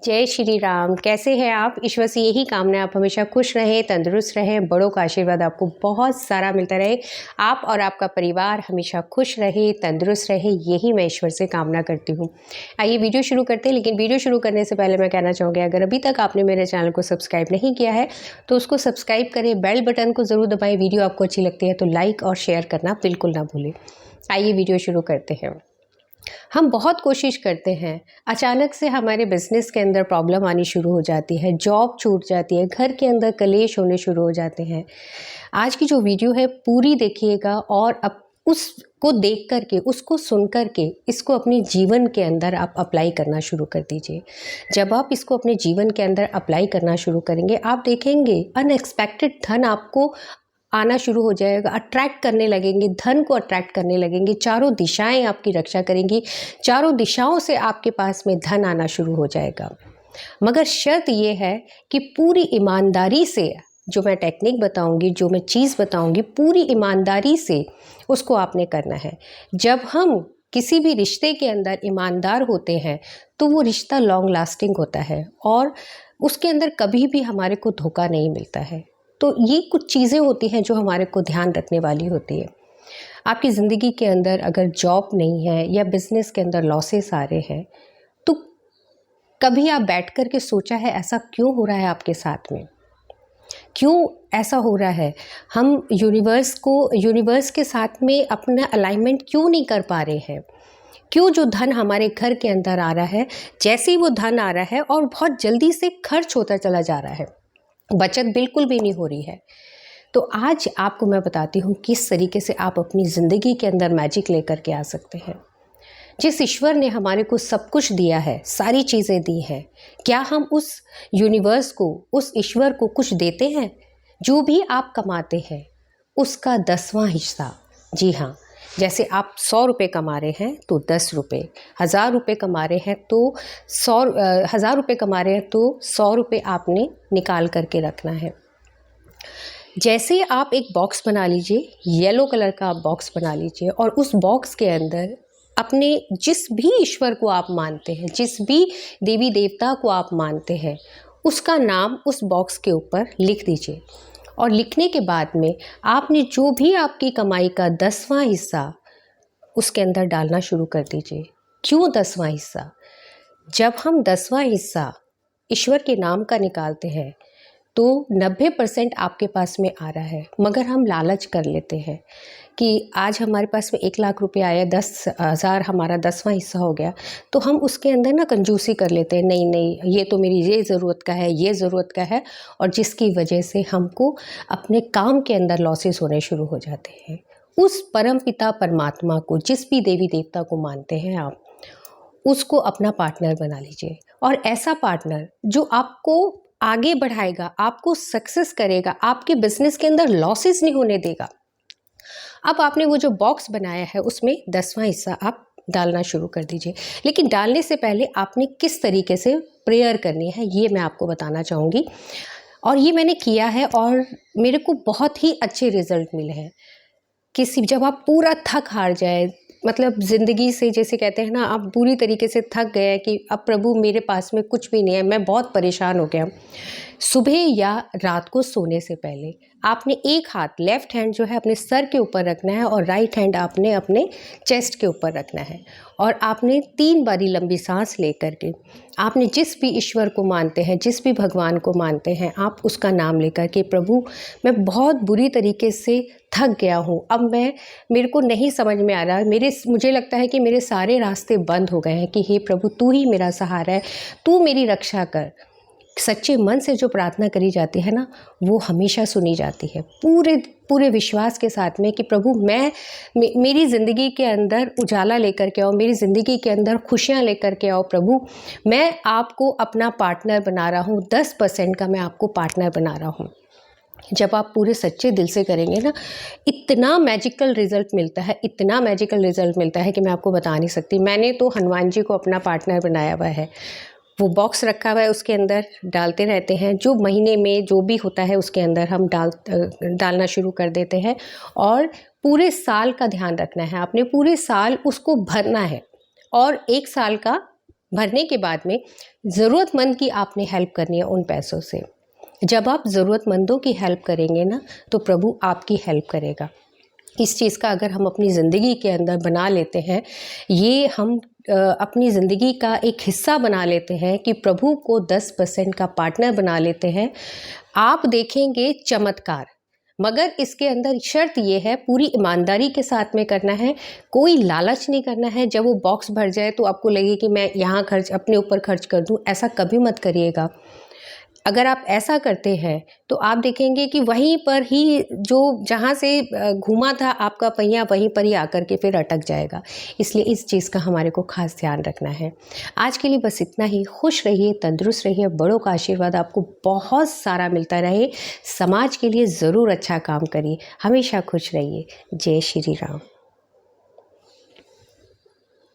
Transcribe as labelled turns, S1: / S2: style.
S1: जय श्री राम। कैसे हैं आप? ईश्वर से यही कामना आप हमेशा खुश रहें, तंदुरुस्त रहें, बड़ों का आशीर्वाद आपको बहुत सारा मिलता रहे, आप और आपका परिवार हमेशा खुश रहे, तंदुरुस्त रहे, यही मैं ईश्वर से कामना करती हूँ। आइए वीडियो शुरू करते हैं, लेकिन वीडियो शुरू करने से पहले मैं कहना चाहूँगी, अगर अभी तक आपने मेरे चैनल को सब्सक्राइब नहीं किया है तो उसको सब्सक्राइब करें, बेल बटन को ज़रूर दबाएँ। वीडियो आपको अच्छी लगती है तो लाइक और शेयर करना बिल्कुल ना भूलें। आइए वीडियो शुरू करते हैं। हम बहुत कोशिश करते हैं, अचानक से हमारे बिजनेस के अंदर प्रॉब्लम आनी शुरू हो जाती है, जॉब छूट जाती है, घर के अंदर कलेश होने शुरू हो जाते हैं। आज की जो वीडियो है पूरी देखिएगा और अब उसको देख करके, उसको सुन करके, इसको अपने जीवन के अंदर आप अप्लाई करना शुरू कर दीजिए। जब आप इसको अपने जीवन के अंदर अप्लाई करना शुरू करेंगे, आप देखेंगे अनएक्सपेक्टेड धन आपको आना शुरू हो जाएगा, अट्रैक्ट करने लगेंगे, धन को अट्रैक्ट करने लगेंगे, चारों दिशाएं आपकी रक्षा करेंगी, चारों दिशाओं से आपके पास में धन आना शुरू हो जाएगा। मगर शर्त ये है कि पूरी ईमानदारी से जो मैं टेक्निक बताऊंगी, जो मैं चीज़ बताऊंगी, पूरी ईमानदारी से उसको आपने करना है। जब हम किसी भी रिश्ते के अंदर ईमानदार होते हैं तो वो रिश्ता लॉन्ग लास्टिंग होता है और उसके अंदर कभी भी हमारे को धोखा नहीं मिलता है। तो ये कुछ चीज़ें होती हैं जो हमारे को ध्यान रखने वाली होती है। आपकी ज़िंदगी के अंदर अगर जॉब नहीं है या बिज़नेस के अंदर लॉसेस आ रहे हैं तो कभी आप बैठ कर के सोचा है ऐसा क्यों हो रहा है आपके साथ में? क्यों ऐसा हो रहा है? हम यूनिवर्स के साथ में अपना अलाइनमेंट क्यों नहीं कर पा रहे हैं? क्यों जो धन हमारे घर के अंदर आ रहा है, जैसे ही वो धन आ रहा है और बहुत जल्दी से खर्च होता चला जा रहा है, बचत बिल्कुल भी नहीं हो रही है। तो आज आपको मैं बताती हूँ किस तरीके से आप अपनी ज़िंदगी के अंदर मैजिक लेकर के आ सकते हैं। जिस ईश्वर ने हमारे को सब कुछ दिया है, सारी चीज़ें दी हैं, क्या हम उस यूनिवर्स को, उस ईश्वर को कुछ देते हैं? जो भी आप कमाते हैं उसका 10वां हिस्सा, जी हाँ, जैसे आप 100 रुपये कमा रहे हैं तो 10 रुपये, 1000 रुपये कमा रहे हैं तो 1000 रुपये कमा रहे हैं तो 100 रुपये आपने निकाल करके रखना है। जैसे आप एक बॉक्स बना लीजिए, येलो कलर का आप बॉक्स बना लीजिए और उस बॉक्स के अंदर अपने जिस भी ईश्वर को आप मानते हैं, जिस भी देवी देवता को आप मानते हैं, उसका नाम उस बॉक्स के ऊपर लिख दीजिए। और लिखने के बाद में आपने जो भी आपकी कमाई का 10वां हिस्सा उसके अंदर डालना शुरू कर दीजिए। क्यों 10वां हिस्सा? जब हम 10वां हिस्सा ईश्वर के नाम का निकालते हैं तो 90% आपके पास में आ रहा है। मगर हम लालच कर लेते हैं कि आज हमारे पास में 1 लाख रुपये आया, 10,000 हमारा 10वां हिस्सा हो गया, तो हम उसके अंदर ना कंजूसी कर लेते हैं, नहीं नहीं ये तो मेरी ये ज़रूरत का है, ये ज़रूरत का है, और जिसकी वजह से हमको अपने काम के अंदर लॉसेस होने शुरू हो जाते हैं। उस परम पिता परमात्मा को, जिस भी देवी देवता को मानते हैं आप, उसको अपना पार्टनर बना लीजिए। और ऐसा पार्टनर जो आपको आगे बढ़ाएगा, आपको सक्सेस करेगा, आपके बिजनेस के अंदर लॉसेस नहीं होने देगा। अब आपने वो जो बॉक्स बनाया है उसमें 10वां हिस्सा आप डालना शुरू कर दीजिए। लेकिन डालने से पहले आपने किस तरीके से प्रेयर करनी है ये मैं आपको बताना चाहूँगी। और ये मैंने किया है और मेरे को बहुत ही अच्छे रिजल्ट मिले हैं। जब आप पूरा थक हार जाए, मतलब ज़िंदगी से, जैसे कहते हैं ना, आप पूरी तरीके से थक गए कि अब प्रभु मेरे पास में कुछ भी नहीं है, मैं बहुत परेशान हो गया। सुबह या रात को सोने से पहले आपने एक हाथ, लेफ़्ट हैंड जो है अपने सर के ऊपर रखना है और राइट हैंड आपने अपने चेस्ट के ऊपर रखना है। और आपने 3 बारी लंबी सांस ले करके आपने जिस भी ईश्वर को मानते हैं, जिस भी भगवान को मानते हैं, आप उसका नाम लेकर के, प्रभु मैं बहुत बुरी तरीके से थक गया हूँ, अब मेरे को नहीं समझ में आ रहा, मुझे लगता है कि मेरे सारे रास्ते बंद हो गए हैं, कि हे प्रभु तू ही मेरा सहारा है, तू मेरी रक्षा कर। सच्चे मन से जो प्रार्थना करी जाती है ना, वो हमेशा सुनी जाती है, पूरे विश्वास के साथ में कि प्रभु मेरी ज़िंदगी के अंदर उजाला लेकर के आओ, मेरी ज़िंदगी के अंदर खुशियाँ लेकर के आओ प्रभु, मैं आपको अपना पार्टनर बना रहा हूँ, 10% का मैं आपको पार्टनर बना रहा हूँ। जब आप पूरे सच्चे दिल से करेंगे ना, इतना मैजिकल रिज़ल्ट मिलता है, इतना मैजिकल रिज़ल्ट मिलता है कि मैं आपको बता नहीं सकती। मैंने तो हनुमान जी को अपना पार्टनर बनाया हुआ है, वो बॉक्स रखा हुआ है, उसके अंदर डालते रहते हैं, जो महीने में जो भी होता है उसके अंदर हम डालना शुरू कर देते हैं। और पूरे साल का ध्यान रखना है आपने, पूरे साल उसको भरना है और 1 साल का भरने के बाद में ज़रूरतमंद की आपने हेल्प करनी है उन पैसों से। जब आप ज़रूरतमंदों की हेल्प करेंगे ना, तो प्रभु आपकी हेल्प करेगा। इस चीज़ का अगर हम अपनी ज़िंदगी के अंदर बना लेते हैं, ये हम अपनी ज़िंदगी का एक हिस्सा बना लेते हैं कि प्रभु को 10% का पार्टनर बना लेते हैं, आप देखेंगे चमत्कार। मगर इसके अंदर शर्त ये है, पूरी ईमानदारी के साथ में करना है, कोई लालच नहीं करना है। जब वो बॉक्स भर जाए तो आपको लगे कि मैं यहाँ खर्च अपने ऊपर खर्च कर दूँ, ऐसा कभी मत करिएगा। अगर आप ऐसा करते हैं तो आप देखेंगे कि वहीं पर ही जो जहाँ से घूमा था आपका पहिया, वहीं पर ही आकर के फिर अटक जाएगा। इसलिए इस चीज़ का हमारे को खास ध्यान रखना है। आज के लिए बस इतना ही। खुश रहिए, तंदुरुस्त रहिए, बड़ों का आशीर्वाद आपको बहुत सारा मिलता रहे। समाज के लिए ज़रूर अच्छा काम करिए, हमेशा खुश रहिए। जय श्री राम।